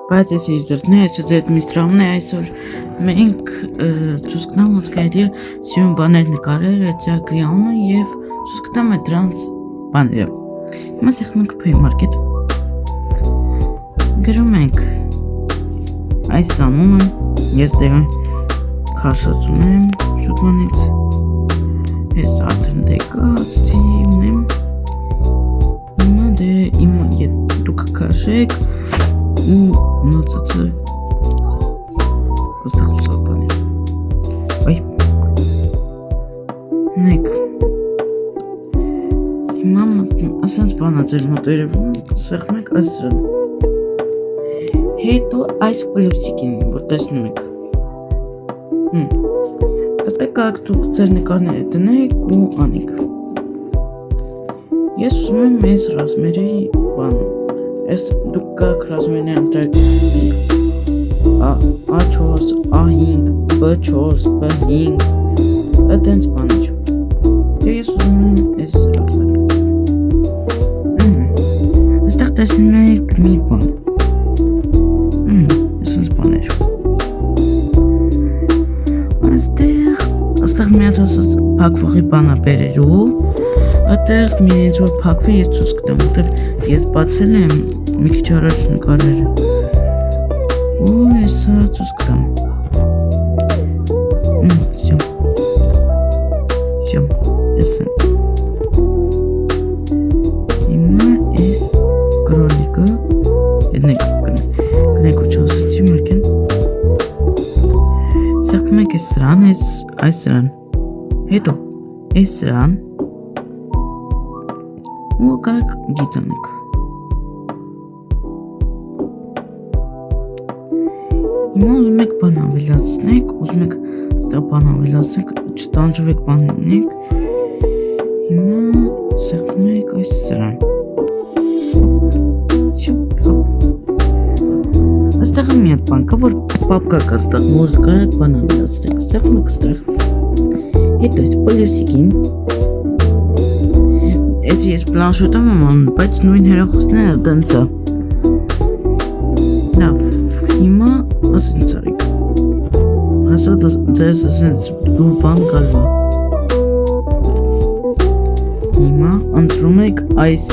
Բայց ես իդրնե, ես ձեր միստրամն է այսօր մենք ցույց կտամ ոնց կարելի է սյուն բաներ նկարել այդ ծրագրի անունը եւ ցույց կտամ այդ դրանց բաները։ Հիմա սեղմում ենք Play Market։ Գրում ենք այս անունը, ես դեռ քաշացում եմ շուտվանից։ Ես արդեն դեկա ասացի ունեմ։ Հիմա դե իմ դուք քաշեք ու մնացածը ոստեղ սականի։ Այ նեք հիմա ասած բանա ձեր մոտերևում սեղմում եք այսրան հետո այս պլյուսիկին որ տեսնում եք այստեղ կարաք դուք ձեր նկարները դնեք ու անեք ես ուզում եմ այս ռազմերի բանը Ես դուք կարաք ռազմերն ընտրեք A4, A5, B4, B5 այդենց բաներ ես ուզում եմ այս ռազմերը այստեղ տեսնում եք մի բան այսպես բաներ այստեղ մի հատ ասած փակվողի բանա բերելու այդտեղ մի հենց որ փակվի ես ցույց կտամ որտեվ ես բացել եմ մի քիչ առաջ նկարները ու հեսա ցույց կտամ всё էսենց հիմա էս կրոլիկը ետնեք կնեք ու չասացի մարկեն սեղմում եք այս սրան այս սրան հետո այս սրան ու կարաք գիծանեք հիմա ուզում եք բան ավելացնեք ուզում եք ստեղ բան ավելացնեք չտանջվեք բաննեք հիմա սեղմում եք այս սրան այստեղ մի հատ բան կա որ պապկա կա ստեղ որ կարաք բան ավելացնեք սեղմում եք ստեղ հետո այս պլյուսիկին Ես պլանշետում եմ անում, բայց նույն հեռախոսները տենց է լավ, հիմա ասենց արիք հասատ ձեզ ասենց դուր բան կալվա հիմա ընտրում եք այս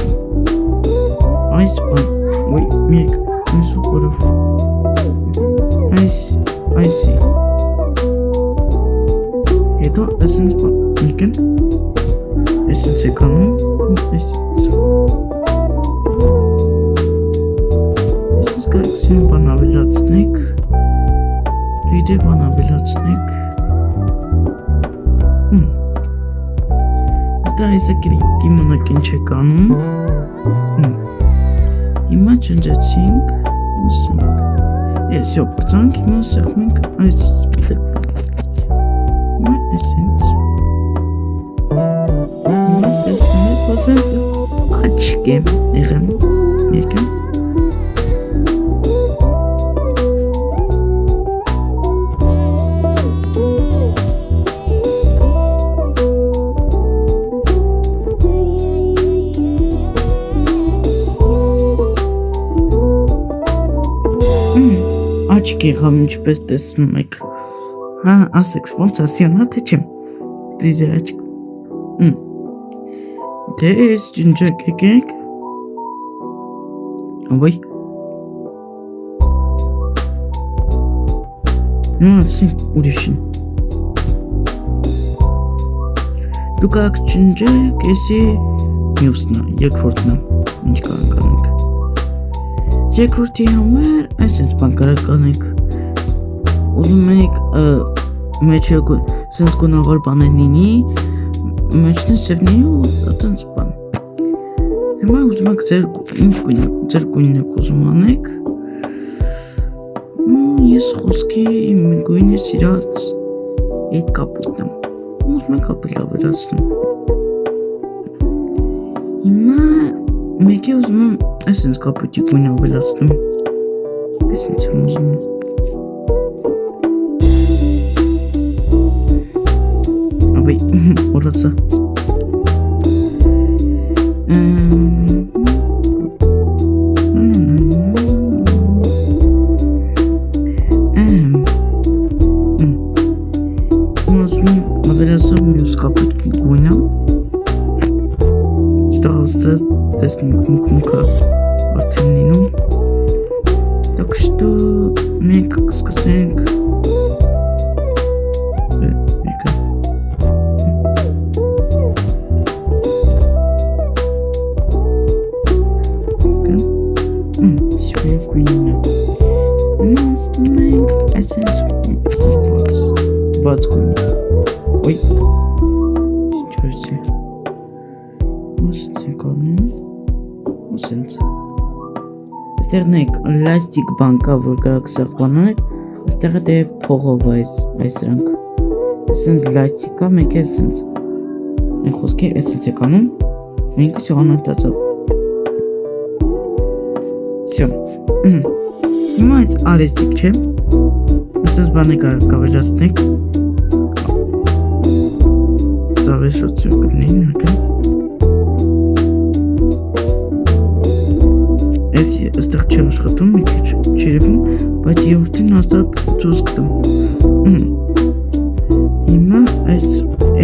բան ոյ մեկ նիսու կորով այսի հետո ասենց բան նիկեն այսենց եք անում Այսպես կարաք սյուն բան ավելացնեք դույդե բան ավելացնեք Աստեղ այսը կիմոնակ ինչ եք անում հիմա ճնջեցինք Սյո պրծանք հիմա սեղմենք այս սպիտակ հիմա այսենց Ասենց աչք եմ եղեմ եկեմ աչք եղամ ինչպես տեսնում եք հա ասեք ոնց ասյանա թե չեմ դիզե աչք Դե ես ջնջակ եկեք Ոյ Սին ուրիշին Դուք ակ ջնջակ եսի մյուսնա, երկվորդնա Ինչ կարանք անենք Երկվորդի համար այսպես բան կարանք անենք Ուզում եք մեջը սենց գունավոր բաներ լինի Մեջնի սևնի ու ատենց բան Հիմա ուզում եք ձեր գույնն եք ուզում անեք Ես խոսքի իմ գույնը սիրած այդ կապույտն եմ Ուզում եք ապել ավելացնում Հիմա մեկի ուզում եմ այսենց կապույտի գույնը ավելացնում Այսենց եմ ուզում Orası. Так что մենք սկսենք Բաց կունի Ոյ Չորեցի Մասից ենք անում Մասենց Աստեղ նեք լաստիկ բանկա որ կարակ սաղբանանեք Աստեղը դե փողով այս սրանք Ասենց լաստիկա մեկ է ասենց Մենք խոսքի ասենց եք անում Մենքը սյողանատացավ Սյո Հիմա այս արեստիկ չէ Ասենց բան է կավելացնեք Ծավեսրոցը կլինի Ես աստեղ չի աշխատում մի քիչ չերևում, բայց եորդին հաստատ ծուզ կտամ Հիմա այս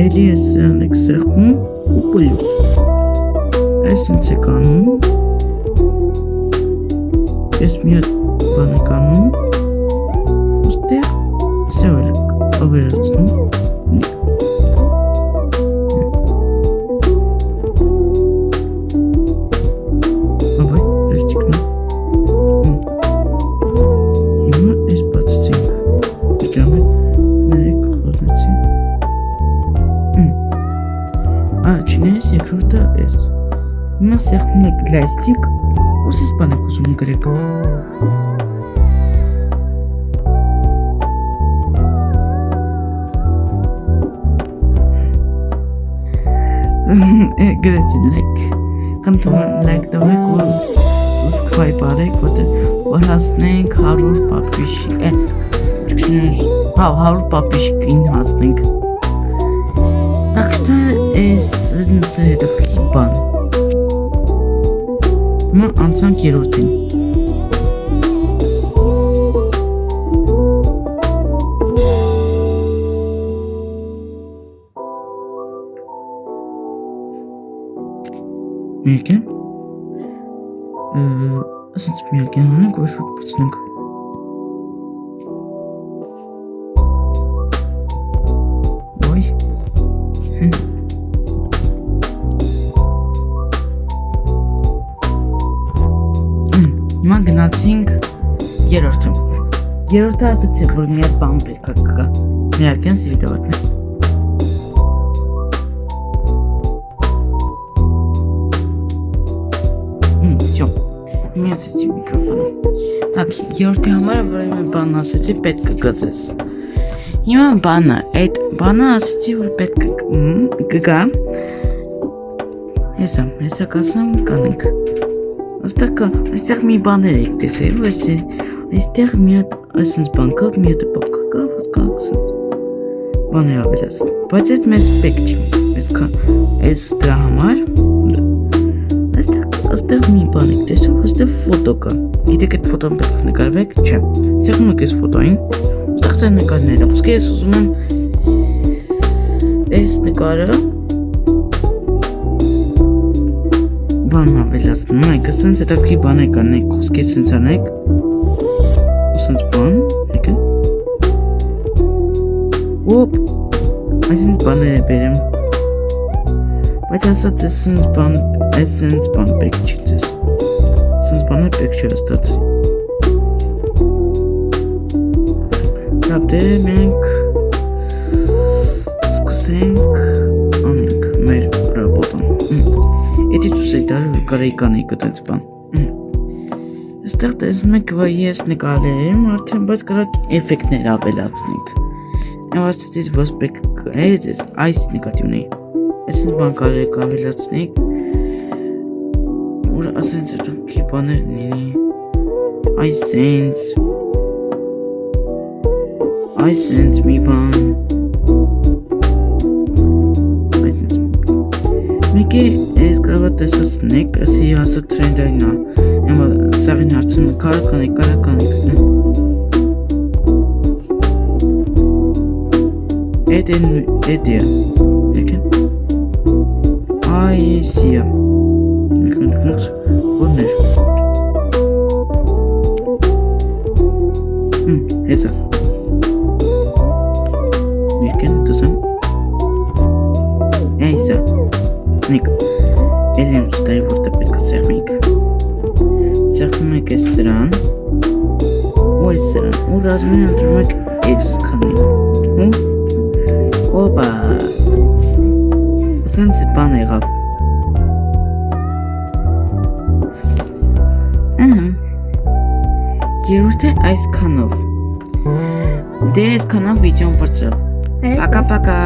էլի ես անեք սեղմում ու պլյուս Այս ընց եք անում Ես մի հատ բան եք անում Ոստեղ սև էլ ավերացնում Հիմա սեղմում եք լաստիկ ու սես բան եք ուզում գրեք Գրեցին լայք Կնդում լայք տվեք ու սուսկվայ բարեք որ հասնենք 100 պապիշիկ 100 պապիշիկին հասնենք Так что это хлебан Հիմա անցանք երորդին Միակ է Ասենց միակ է անենք որ շուտ պծնենք Ոյ Հիմա գնացինք երորդը Երորդը ասացի, որ մի հատ բան պետք է կա Միակ են սիրիտավատն է Всё, մի ասեցի միկրոֆոնը Так, երորդի համար որ մի բան ասեցի պետք է գծես Հիմա բանը, այդ բանը ասեցի, որ պետք է գա Հեսա կասամ կանենք Այստեղ մի բաներ եք տեսել, այստեղ մի հատ այսենց բան կա, մի հատ պապկա կա, ված կա այսենց բան է ավելացն, բայց այդ մեզ պեք չի, այս դրա համար, այստեղ մի բան եք տեսել, այստեղ ֆոտո կա, գիտեք այդ ֆոտոն պետք է նկարվեք, չէ, սեղնում եք այս ֆոտոին, այստեղ ծեր նկարները, ոսկե ես ուզում եմ այս նկարը, Բան ավելացնում եք, ասենց հետաքրքի բան եք անեք, խոսքի սենց անեք Սենց բան, եկը Ոպ, այսինց բաներ է բերեմ Բայց ասաց ես սենց բան պեք չի ձեզ Սենց բան է պեք չի աստաց Լավ դե մենք սկսենք անենք մեր ռաբոտան Եթե ցույց է տալու որ կարայի կանեի կտած բան Այստեղ տեսնում եք որ ես նկարել եմ արդեն բայց կարակ էֆեկտներ ավելացնենք Այստեղ ոչ պետք է այս նկատիվն է Այսինքն բան կարելի է ավելացնենք որ ասենց հետաքրքիր բաներ լինի Այսենց մի բան Մեկի ես կարող է տեսացնեք, ասի հասը թրենդային է, եմա սաղին հարցնում կարականեք Էդ է, եկեն Այսիա Եկն դուքնոց, որն էր տայի, որտեղ պետք է սեղմենք։ Սեղմում եք այս սրան, ու այս սրան, ու ռազմին ընտրում եք այս քանին, Օպա, սենց բան եղավ։ Երորդը այս կանով։ Դե այս կանով վիդեոն բրծավ։ Պակա-պակա։